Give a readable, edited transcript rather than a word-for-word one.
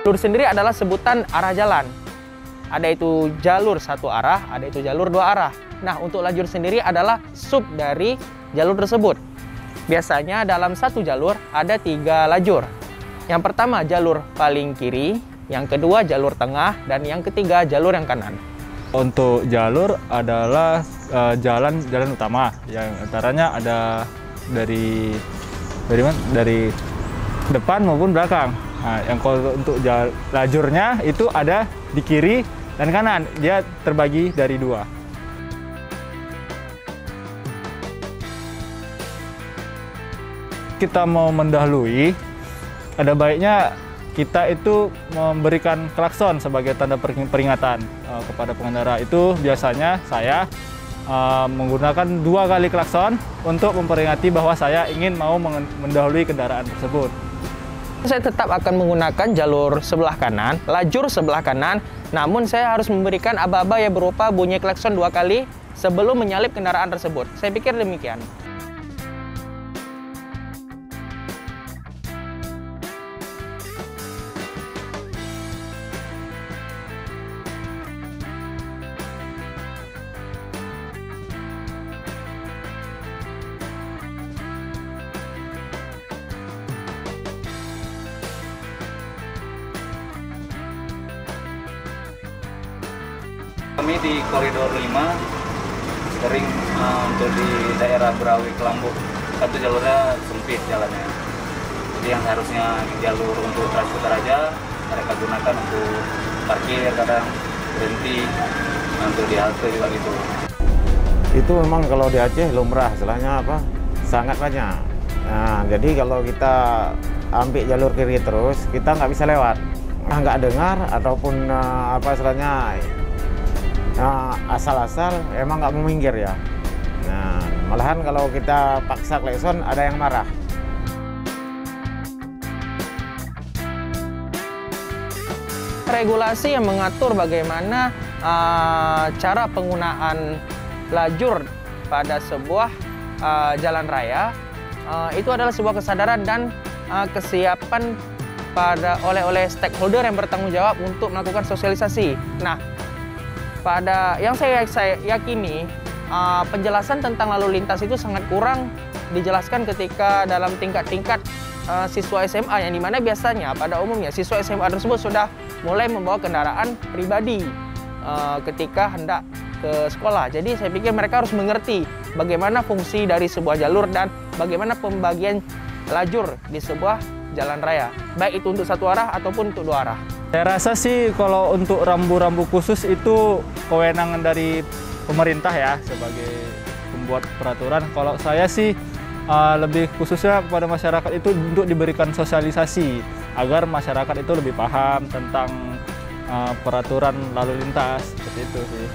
Jalur sendiri adalah sebutan arah jalan. Ada itu jalur satu arah, ada itu jalur dua arah. Nah, untuk lajur sendiri adalah sub dari jalur tersebut. Biasanya dalam satu jalur ada 3 lajur. Yang pertama jalur paling kiri, yang kedua jalur tengah, dan yang ketiga jalur yang kanan. Untuk jalur adalah jalan utama, yang antaranya ada dari depan maupun belakang. Nah, yang kalau untuk lajurnya itu ada di kiri dan kanan, dia terbagi dari 2. Kita mau mendahului, ada baiknya kita itu memberikan klakson sebagai tanda peringatan kepada pengendara. Itu biasanya saya menggunakan 2 kali klakson untuk memperingati bahwa saya ingin mau mendahului kendaraan tersebut. Saya tetap akan menggunakan jalur sebelah kanan, lajur sebelah kanan, namun saya harus memberikan aba-aba yang berupa bunyi klakson 2 kali sebelum menyalip kendaraan tersebut. Saya pikir demikian. Kami di koridor 5 sering untuk di daerah Berawi Kelambuk, satu jalurnya sempit jalannya. Jadi yang seharusnya jalur untuk transporter aja mereka gunakan untuk parkir, kadang berhenti untuk di halte juga gitu. Itu memang kalau di Aceh lumrah, istilahnya apa? Sangat banyak. Nah, jadi kalau kita ambil jalur kiri terus, kita nggak bisa lewat. Nggak dengar ataupun apa istilahnya asal-asal emang nggak mau minggir ya. Nah, malahan kalau kita paksa klakson ada yang marah. Regulasi yang mengatur bagaimana cara penggunaan lajur pada sebuah jalan raya itu adalah sebuah kesadaran dan kesiapan oleh stakeholder yang bertanggung jawab untuk melakukan sosialisasi. Nah, pada yang saya yakini penjelasan tentang lalu lintas itu sangat kurang dijelaskan ketika dalam tingkat-tingkat siswa SMA, yang dimana biasanya pada umumnya siswa SMA tersebut sudah mulai membawa kendaraan pribadi ketika hendak ke sekolah. Jadi saya pikir mereka harus mengerti bagaimana fungsi dari sebuah jalur dan bagaimana pembagian lajur di sebuah jalan raya, baik itu untuk satu arah ataupun untuk 2 arah. Saya rasa sih kalau untuk rambu-rambu khusus itu kewenangan dari pemerintah ya sebagai pembuat peraturan. Kalau saya sih lebih khususnya kepada masyarakat itu untuk diberikan sosialisasi agar masyarakat itu lebih paham tentang peraturan lalu lintas, seperti itu sih.